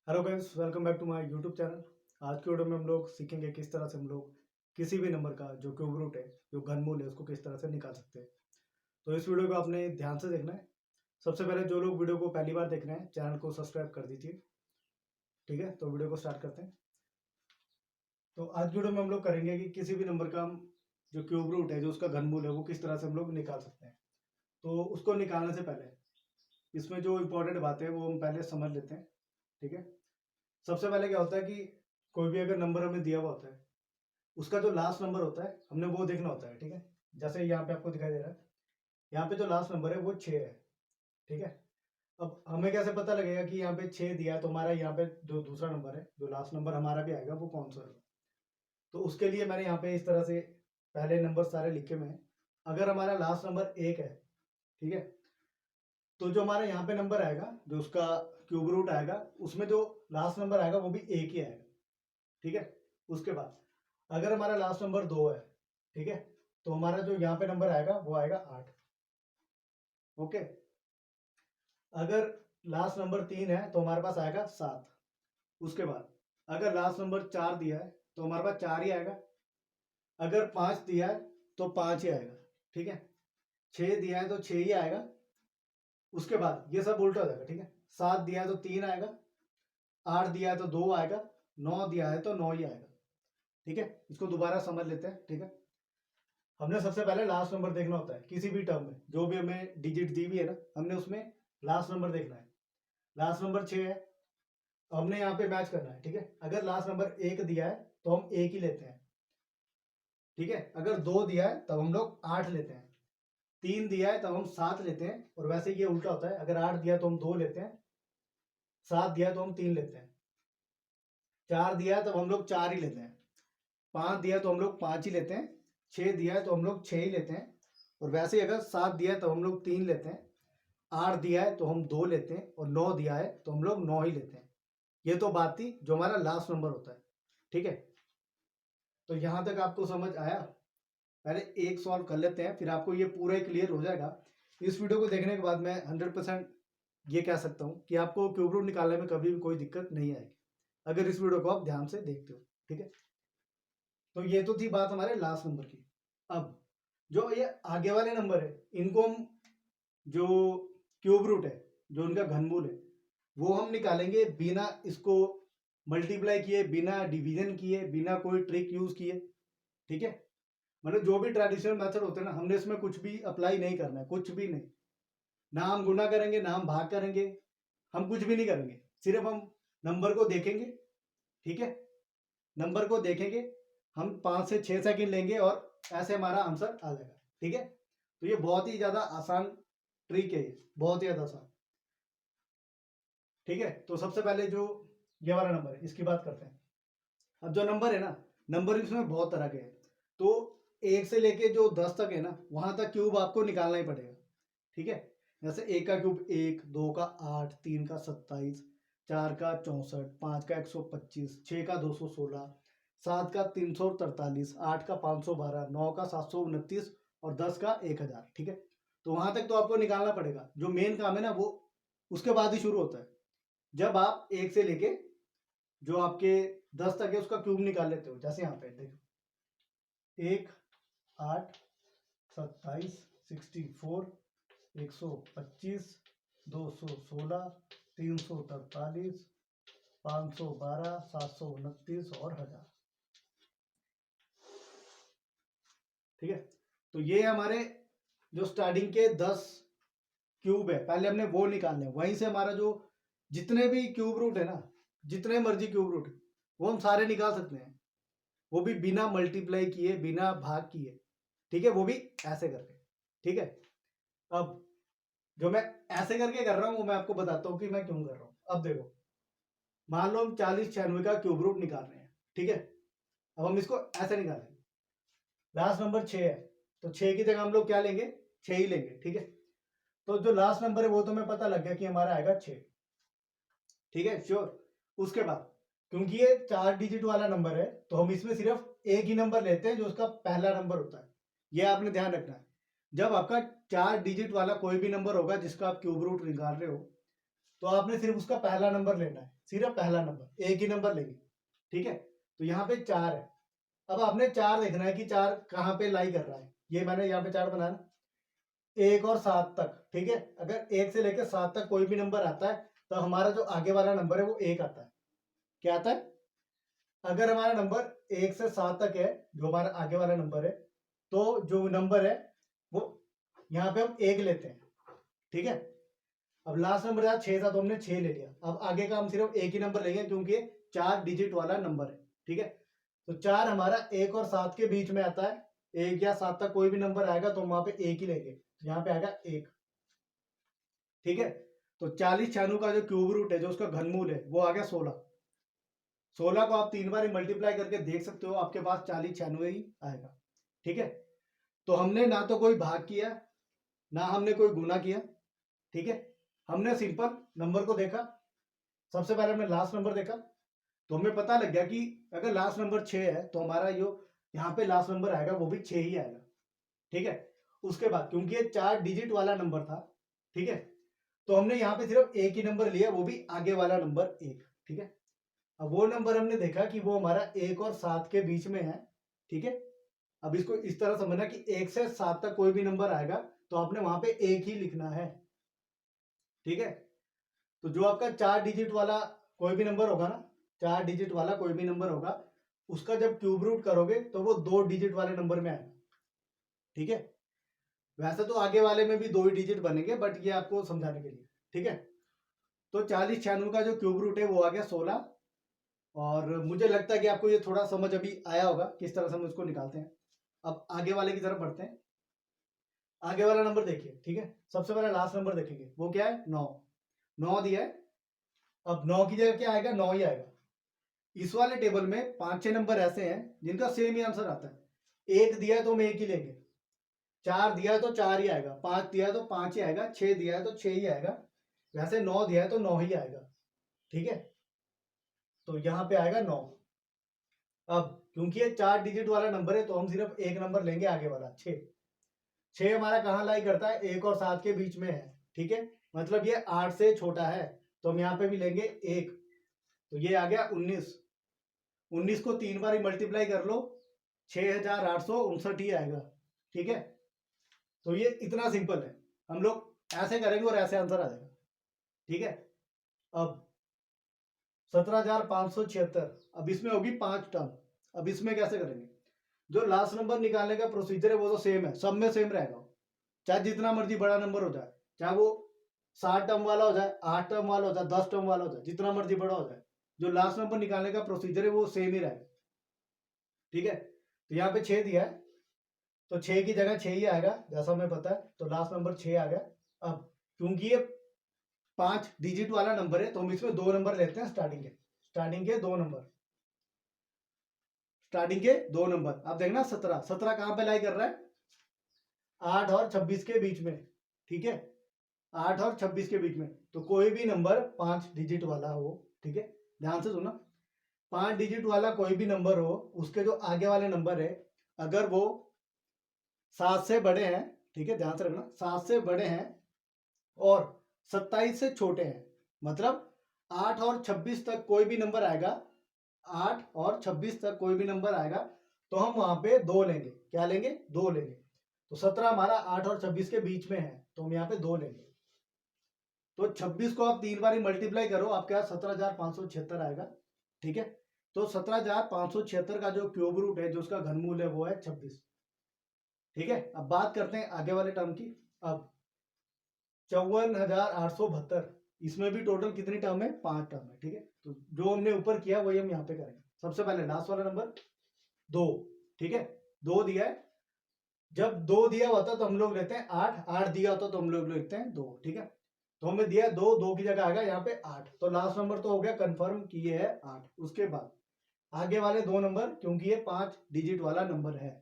Hello guys, welcome back to my YouTube channel. आज के video में हम लोग सीखेंगे किस तरह से हम लोग किसी भी नंबर का जो क्यूब रूट है, जो घनमूल है, उसको किस तरह से निकाल सकते हैं। तो इस वीडियो को आपने ध्यान से देखना है। सबसे पहले जो लोग वीडियो को पहली बार देख रहे हैं, चैनल को सब्सक्राइब कर दीजिए। ठीक है, तो वीडियो को स्टार्ट करते हैं। तो आज की वीडियो में हम लोग करेंगे कि किसी भी नंबर का हम जो क्यूब रूट है, जो उसका घनमूल है, वो किस तरह से हम लोग निकाल सकते हैं। तो उसको निकालने से पहले इसमें जो इम्पोर्टेंट बातें हैं वो हम पहले समझ लेते हैं। ठीक है, सबसे पहले क्या होता है कि कोई भी अगर नंबर हमें दिया हुआ होता है, उसका जो लास्ट नंबर होता है हमने वो देखना होता है। ठीक है, जैसे यहाँ पे आपको दिखाई दे रहा है, यहाँ पे जो लास्ट नंबर है वो 6 है। ठीक है, अब हमें कैसे पता लगेगा कि यहाँ पे 6 दिया है, तो हमारा यहाँ पे जो दूसरा नंबर है, जो लास्ट नंबर हमारा भी आएगा, वो कौन सा होगा। तो उसके लिए मैंने यहाँ पे इस तरह से पहले नंबर सारे लिखे हुए हैं। अगर हमारा लास्ट नंबर 1 है, ठीक है, तो जो हमारा यहाँ पे नंबर आएगा, जो उसका क्यूब रूट आएगा, उसमें जो लास्ट नंबर आएगा वो भी 1 ही आएगा। ठीक है, उसके बाद अगर हमारा लास्ट नंबर 2 है, ठीक है, तो हमारा जो यहाँ पे नंबर आएगा वो आएगा 8। ओके, अगर लास्ट नंबर 3 है तो हमारे पास आएगा 7। उसके बाद अगर लास्ट नंबर 4 दिया है तो हमारे पास 4 ही आएगा। अगर 5 दिया है तो 5 ही आएगा। ठीक है, 6 दिया है तो 6 ही आएगा। उसके बाद ये सब उल्टा हो जाएगा। ठीक है, 7 दिया है तो 3 आएगा, 8 दिया है तो 2 आएगा, 9 दिया है तो 9 ही आएगा। ठीक है, इसको दोबारा समझ लेते हैं। ठीक है, हमने सबसे पहले लास्ट नंबर देखना होता है किसी भी टर्म में, जो भी हमें डिजिट दी हुई है ना, हमने उसमें लास्ट नंबर देखना है। लास्ट नंबर 6 है, तो हमने यहाँ पे मैच करना है। ठीक है, अगर लास्ट नंबर 1 दिया है तो हम 1 ही लेते हैं। ठीक है, अगर 2 दिया है तब हम लोग 8 लेते हैं, 3 दिया है तब हम 7 लेते हैं, और वैसे ये उल्टा होता है, अगर 8 दिया तो हम 2 लेते हैं, 7 दिया तो हम 3 लेते हैं, 4 दिया है तब हम लोग 4 ही लेते हैं, 5 दिया तो हम लोग 5 ही लेते हैं, 6 दिया है तो हम लोग 6 ही लेते हैं, और वैसे ही अगर 7 दिया है तो हम लोग 3 लेते हैं, 8 दिया है तो हम 2 लेते हैं, और 9 दिया है तो हम लोग 9 ही लेते हैं। ये तो बात थी जो हमारा लास्ट नंबर होता है। ठीक है, तो यहां तक आपको समझ आया। पहले एक सॉल्व कर लेते हैं, फिर आपको ये पूरा ही क्लियर हो जाएगा। इस वीडियो को देखने के बाद मैं 100% ये कह सकता हूँ कि आपको क्यूब रूट निकालने में कभी भी कोई दिक्कत नहीं आएगी, अगर इस वीडियो को आप ध्यान से देखते हो। ठीक है, तो ये तो थी बात हमारे लास्ट नंबर की। अब जो ये आगे वाले नंबर है, इनको हम जो क्यूब रूट है, जो उनका घनमूल है, वो हम निकालेंगे बिना इसको मल्टीप्लाई किए, बिना डिवीजन किए, बिना कोई ट्रिक यूज किए। ठीक है, मतलब जो भी ट्रेडिशनल मेथड होते हैं ना, हमने इसमें कुछ भी अप्लाई नहीं करना है, कुछ भी नहीं। ना हम गुना करेंगे, ना हम भाग करेंगे, हम कुछ भी नहीं करेंगे। सिर्फ हम नंबर को देखेंगे। ठीक है, नंबर को देखेंगे, हम 5 से 6 सेकंड लेंगे और ऐसे हमारा आंसर आ जाएगा। ठीक है, तो ये बहुत ही ज्यादा आसान ट्रिक है, बहुत ही ज्यादा आसान। ठीक है, तो सबसे पहले जो ये वाला नंबर है इसकी बात करते हैं। अब जो नंबर है ना, नंबर इसमें बहुत तरह के हैं, तो 1 से लेके जो 10 तक है ना, वहां तक क्यूब आपको निकालना ही पड़ेगा। ठीक है, जैसे 1 का क्यूब 1, 2 का 8, 3 का 27, 4 का 64, 5 का 125, 6 का 216, 7 का 343, 8 का 512, 9 का 729 और 10 का 1000। ठीक है, तो वहां तक तो आपको निकालना पड़ेगा। जो मेन काम है ना, वो उसके बाद ही शुरू होता है, जब आप 1 से लेके जो आपके 10 तक है उसका क्यूब निकाल लेते हो। जैसे यहाँ पे देखो, 1, 8, 27, 64, 125, 216, 343, 512, 729 और 1000। ठीक है, तो ये हमारे जो स्टार्टिंग के 10 क्यूब है, पहले हमने वो निकालने हैं। वहीं से हमारा जो जितने भी क्यूब रूट है ना, जितने मर्जी क्यूब रूट, वो हम सारे निकाल सकते हैं, वो भी बिना मल्टीप्लाई किए, बिना भाग किए। ठीक है, वो भी ऐसे करके। ठीक है, अब जो मैं ऐसे करके कर रहा हूं वो मैं आपको बताता हूं कि मैं क्यों कर रहा हूं। अब देखो, मान लो हम 4096 का क्यूब रूट निकाल रहे हैं। ठीक है, अब हम इसको ऐसे निकालेंगे। लास्ट नंबर 6 है, तो 6 की जगह हम लोग क्या लेंगे, 6 ही लेंगे। ठीक है, तो जो लास्ट नंबर है वो तो हमें पता लग गया कि हमारा आएगा 6। ठीक है, श्योर। उसके बाद क्योंकि ये 4 डिजिट वाला नंबर है, तो हम इसमें सिर्फ एक ही नंबर लेते हैं, जो उसका पहला नंबर होता है। ये आपने ध्यान रखना है। जब आपका 4 डिजिट वाला कोई भी नंबर होगा जिसका आप क्यूब रूट निकाल रहे हो, तो आपने सिर्फ उसका पहला नंबर लेना है, सिर्फ पहला नंबर, एक ही नंबर लेंगे, ठीक है। तो यहाँ पे 4 है। अब आपने 4 देखना है कि 4 कहाँ पे लाई कर रहा है। ये मैंने यहाँ पे 4 बनाया, 1 और 7 तक, ठीक है। अगर 1 से लेकर 7 तक कोई भी नंबर आता है तो हमारा जो आगे वाला नंबर है वो 1 आता है। क्या आता है? अगर हमारा नंबर 1 से 7 तक है, जो हमारा आगे वाला नंबर है, तो जो नंबर है वो यहाँ पे हम 1 लेते हैं, ठीक है। अब लास्ट नंबर था 6 था, तो हमने 6 ले लिया। अब आगे का हम सिर्फ एक ही नंबर लेंगे क्योंकि 4 डिजिट वाला नंबर है, ठीक है। तो 4 हमारा 1 और 7 के बीच में आता है। 1 या 7 तक कोई भी नंबर आएगा तो हम वहां पे 1 ही लेंगे, यहाँ पे आएगा 1, ठीक है। तो 40 96 का जो क्यूब रूट है, जो उसका घनमूल है, वो आ गया 16। 16 को आप 3 बार मल्टीप्लाई करके देख सकते हो, आपके पास 40 96 ही आएगा, ठीक है। तो हमने ना तो कोई भाग किया, ना हमने कोई गुना किया, ठीक है। हमने सिंपल नंबर को देखा। सबसे पहले हमने लास्ट नंबर देखा, तो हमें पता लग गया कि अगर लास्ट नंबर 6 है तो हमारा जो यहाँ पे लास्ट नंबर आएगा वो भी 6 ही आएगा, ठीक है। उसके बाद क्योंकि ये 4 डिजिट वाला नंबर था, ठीक है, तो हमने यहाँ पे सिर्फ एक ही नंबर लिया, वो भी आगे वाला नंबर 1, ठीक है। अब वो नंबर हमने देखा कि वो हमारा 1 और 7 के बीच में है, ठीक है। अब इसको इस तरह समझना कि 1 से 7 तक कोई भी नंबर आएगा तो आपने वहां पे 1 ही लिखना है, ठीक है। तो जो आपका 4 डिजिट वाला कोई भी नंबर होगा ना, 4 डिजिट वाला कोई भी नंबर होगा, उसका जब क्यूब रूट करोगे तो वो 2 डिजिट वाले नंबर में आएगा, ठीक है। वैसे तो आगे वाले में भी 2 ही डिजिट बनेंगे, बट ये आपको समझाने के लिए, ठीक है। तो 40 96 का जो क्यूब रूट है वो आ गया 16। और मुझे लगता है कि आपको ये थोड़ा समझ अभी आया होगा किस तरह से हम इसको निकालते हैं। अब आगे वाले की तरफ बढ़ते हैं। आगे वाला नंबर देखिए, ठीक है। सबसे पहले लास्ट नंबर देखेंगे, वो क्या है? 9। 9 दिया है। अब 9 की जगह क्या आएगा? 9 ही आएगा। इस वाले टेबल में 5-6 नंबर ऐसे हैं जिनका सेम ही आंसर आता है। 1 दिया है तो हम 1 ही लेंगे, 4 दिया है तो 4 ही आएगा, 5 दिया है तो 5 ही आएगा, 6 दिया है तो 6 ही आएगा, वैसे 9 दिया है तो 9 ही आएगा, ठीक है। तो यहाँ पे आएगा 9। अब क्योंकि ये 4 डिजिट वाला नंबर है तो हम सिर्फ एक नंबर लेंगे, आगे वाला 6। 6 हमारा कहाँ लाई करता है? 1 और 7 के बीच में है, ठीक है। मतलब ये 8 से छोटा है, तो हम यहाँ पे भी लेंगे 1। तो ये आ गया 19। 19 को 3 बार ही मल्टीप्लाई कर लो, 6859 ही आएगा, ठीक है। तो ये इतना सिंपल है। हम लोग ऐसे करेंगे और ऐसे आंसर आ जाएगा, ठीक है। अब 17,576। अब इसमें होगी 5 टर्म। अब इसमें कैसे करेंगे? जो लास्ट नंबर निकालने का प्रोसीजर है वो तो सेम है, सब में सेम रहेगा, चाहे जितना मर्जी बड़ा नंबर हो जाए, चाहे वो 7 टर्म वाला हो जाए, 8 टर्म वाला हो जाए, 10 टर्म वाला हो जाए, जितना मर्जी बड़ा हो जाए, जो लास्ट नंबर निकालने का प्रोसीजर है वो सेम ही रहेगा, ठीक है। तो यहाँ पे 6 दिया है तो 6 की जगह 6 ही आएगा, जैसा हमें पता है, तो लास्ट नंबर 6 आ गया। अब क्योंकि ये 5 डिजिट वाला नंबर है तो हम इसमें 2 नंबर लेते हैं, स्टार्टिंग के 2 नंबर, स्टार्टिंग के 2 नंबर। अब देखना 17, 17 कहां पे लाई कर रहा है? 8 और 26 के बीच में, ठीक है। 8 और 26 के बीच में, तो कोई भी नंबर 5 डिजिट वाला हो, ठीक है, ध्यान से सुना, 5 डिजिट वाला कोई भी नंबर हो, उसके जो आगे वाले नंबर है, अगर वो 7 से बड़े हैं, ठीक है, ध्यान से रखना, 7 से बड़े हैं और 27 से छोटे हैं, मतलब 8 और 26 तक कोई भी नंबर आएगा, 8 और 26 तक कोई भी नंबर आएगा, तो हम वहां पे 2 लेंगे। क्या लेंगे? 2 लेंगे। तो 17 हमारा 8 और 26 के बीच में है, तो हम यहाँ पे 2 लेंगे। तो 26 को आप 3 बार मल्टीप्लाई करो, आपके पास 17,576 आएगा, ठीक है। तो 17,576 का जो क्यूब रूट है, जो उसका घनमूल है, वो है 26, ठीक है। अब बात करते हैं आगे वाले टर्म की। अब 54,872, इसमें भी टोटल कितनी टर्म है? 5 टर्म है, ठीक है। तो जो हमने ऊपर किया वही हम यहाँ पे करेंगे। सबसे पहले लास्ट वाला नंबर 2, ठीक है, 2 दिया है। जब 2 दिया होता तो हम लोग लेते हैं 8, 8 दिया होता तो हम लोग लेते हैं 2, ठीक है। तो हमें दिया 2, 2 की जगह आएगा यहाँ पे 8, तो लास्ट नंबर तो हो गया कंफर्म कि ये है 8। उसके बाद आगे वाले 2 नंबर, क्योंकि ये 5 डिजिट वाला नंबर है,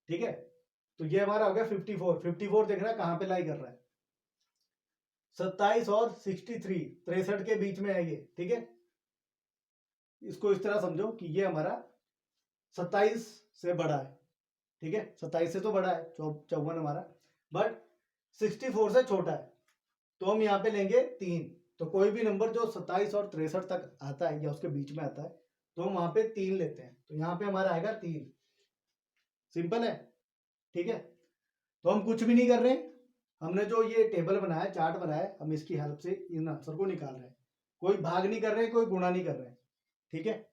ठीक है, तो ये हमारा हो गया 54। 54 देख रहा है कहाँ पे लाई कर रहा है? 27 और 63, 63 के बीच में है ये, ठीक है। इसको इस तरह समझो कि ये हमारा 27 से बड़ा है, ठीक है, 27 से तो बड़ा है 54 हमारा, बट 64 से छोटा है, तो हम यहाँ पे लेंगे 3, तो कोई भी नंबर जो 27 और 63 तक आता है या उसके बीच में आता है तो हम वहां पे 3 लेते हैं। तो यहाँ पे हमारा आएगा 3। सिंपल है, ठीक है। तो हम कुछ भी नहीं कर रहे, हमने जो ये टेबल बनाया, चार्ट बनाया, हम इसकी हेल्प से इन आंसर को निकाल रहे हैं। कोई भाग नहीं कर रहे, कोई गुणा नहीं कर रहे, ठीक है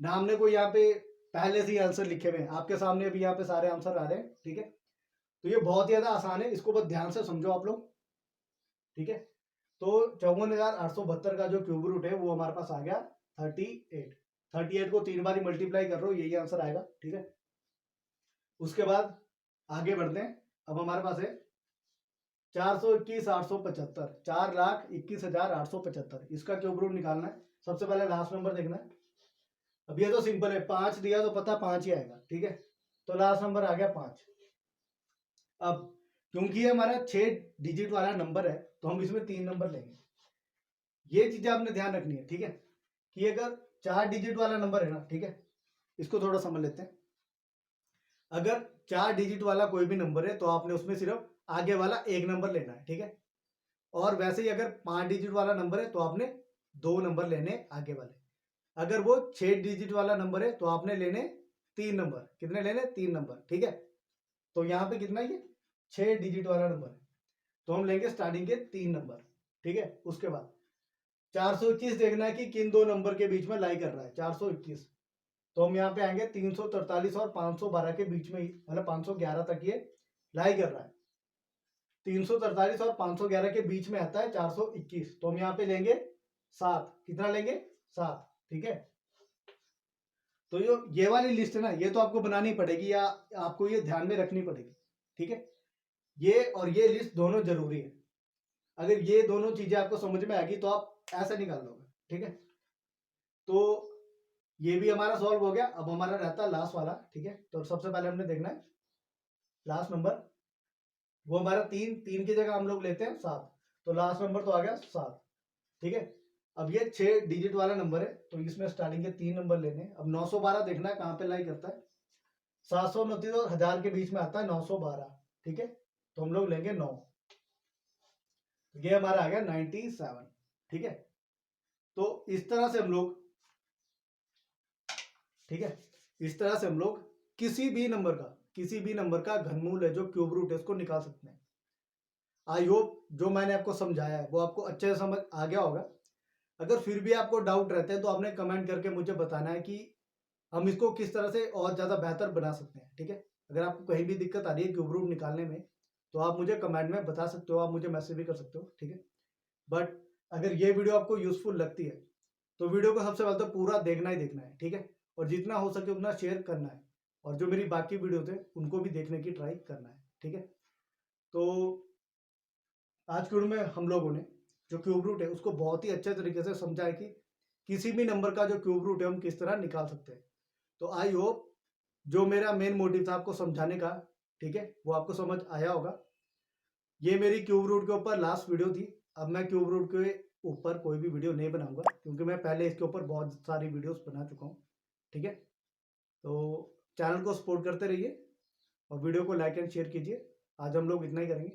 ना। हमने कोई यहाँ पे पहले से ही आंसर लिखे हुए हैं, आपके सामने अभी यहाँ पे सारे आंसर आ रहे हैं, ठीक है। तो ये बहुत ही ज्यादा आसान है, इसको बस ध्यान से समझो आप लोग, ठीक है। तो 54,872 का जो क्यूब रूट है वो हमारे पास आ गया 38। 38 को 3 बार मल्टीप्लाई कर रहे हो, यही आंसर आएगा, ठीक है। उसके बाद आगे बढ़ते हैं। अब हमारे पास है 421,875, 4,21,875, इसका क्यूब रूट निकालना है। सबसे पहले लास्ट नंबर देखना है। अब ये तो सिंपल है, 5 दिया तो पता 5 ही आएगा, ठीक है। तो लास्ट नंबर आ गया 5। अब क्योंकि ये हमारा 6 डिजिट वाला नंबर है तो हम इसमें 3 नंबर लेंगे। ये चीजें आपने ध्यान रखनी है, ठीक है, कि अगर 4 डिजिट वाला नंबर है ना, ठीक है, इसको थोड़ा समझ लेते हैं। अगर 4 डिजिट वाला कोई भी नंबर है तो आपने उसमें सिर्फ आगे वाला एक नंबर लेना है, ठीक है। और वैसे ही अगर 5 डिजिट वाला नंबर है तो आपने 2 नंबर लेने आगे वाले। अगर वो 6 डिजिट वाला नंबर है तो आपने लेने 3 नंबर। कितने लेने? 3 नंबर, ठीक है। तो यहाँ पे कितना, ये 6 डिजिट वाला नंबर है तो हम लेंगे स्टार्टिंग के 3 नंबर, ठीक है। उसके बाद 421 देखना है कि किन दो नंबर के बीच में लाई कर रहा है। 421 तो हम यहाँ पे आएंगे 343 और 512 के बीच में ही, मतलब 511 तक ये लाई कर रहा है। 343 और 511 के बीच में आता है 421, तो हम यहाँ पे लेंगे 7। कितना लेंगे? 7, ठीक है। तो ये वाली लिस्ट है ना, ये तो आपको बनानी पड़ेगी या आपको ये ध्यान में रखनी पड़ेगी, ठीक है। ये और ये लिस्ट दोनों जरूरी है। अगर ये दोनों चीजें आपको समझ में आएगी तो आप ऐसे निकाल लोगे, ठीक है। तो ये भी हमारा सॉल्व हो गया। अब हमारा रहता है लास्ट वाला, ठीक है। तो सबसे पहले हमने देखना है लास्ट नंबर, वो हमारा 3 की जगह हम लोग लेते हैं 7, तो लास्ट नंबर तो आ गया 7, ठीक है। अब ये 6 डिजिट वाला नंबर है तो इसमें स्टार्टिंग के 3 नंबर लेने हैं। अब 912 देखना है कहाँ पे लाई करता है। 729 और 1000 के बीच में आता है 912, ठीक है। तो हम लोग लेंगे 9, ये हमारा आ गया 97, ठीक है। तो इस तरह से हम लोग, ठीक है, इस तरह से हम लोग किसी भी नंबर का घनमूल है जो क्यूब रूट है उसको निकाल सकते हैं। आई होप जो मैंने आपको समझाया है वो आपको अच्छे से समझ आ गया होगा। अगर फिर भी आपको डाउट रहते हैं तो आपने कमेंट करके मुझे बताना है कि हम इसको किस तरह से और ज़्यादा बेहतर बना सकते हैं, ठीक है। अगर आपको कहीं भी दिक्कत आ रही है क्यूब रूट निकालने में तो आप मुझे कमेंट में बता सकते हो, आप मुझे मैसेज भी कर सकते हो, ठीक है। बट अगर ये वीडियो आपको यूजफुल लगती है तो वीडियो को सबसे पहले तो पूरा देखना ही देखना है, ठीक है। और जितना हो सके उतना शेयर करना है, और जो मेरी बाकी वीडियो थे उनको भी देखने की ट्राई करना है, ठीक है। तो आज के वीडियो में हम लोगों ने जो क्यूब रूट है उसको बहुत ही अच्छे तरीके से समझा है कि किसी भी नंबर का जो क्यूब रूट है हम किस तरह निकाल सकते हैं। तो आई होप जो मेरा मेन मोटिव था आपको समझाने का, ठीक है, वो आपको समझ आया होगा। ये मेरी क्यूब रूट के ऊपर लास्ट वीडियो थी। अब मैं क्यूब रूट के ऊपर कोई भी वीडियो नहीं बनाऊंगा क्योंकि मैं पहले इसके ऊपर बहुत सारी वीडियोस बना चुका हूँ, ठीक है। तो चैनल को सपोर्ट करते रहिए और वीडियो को लाइक एंड शेयर कीजिए। आज हम लोग इतना ही करेंगे।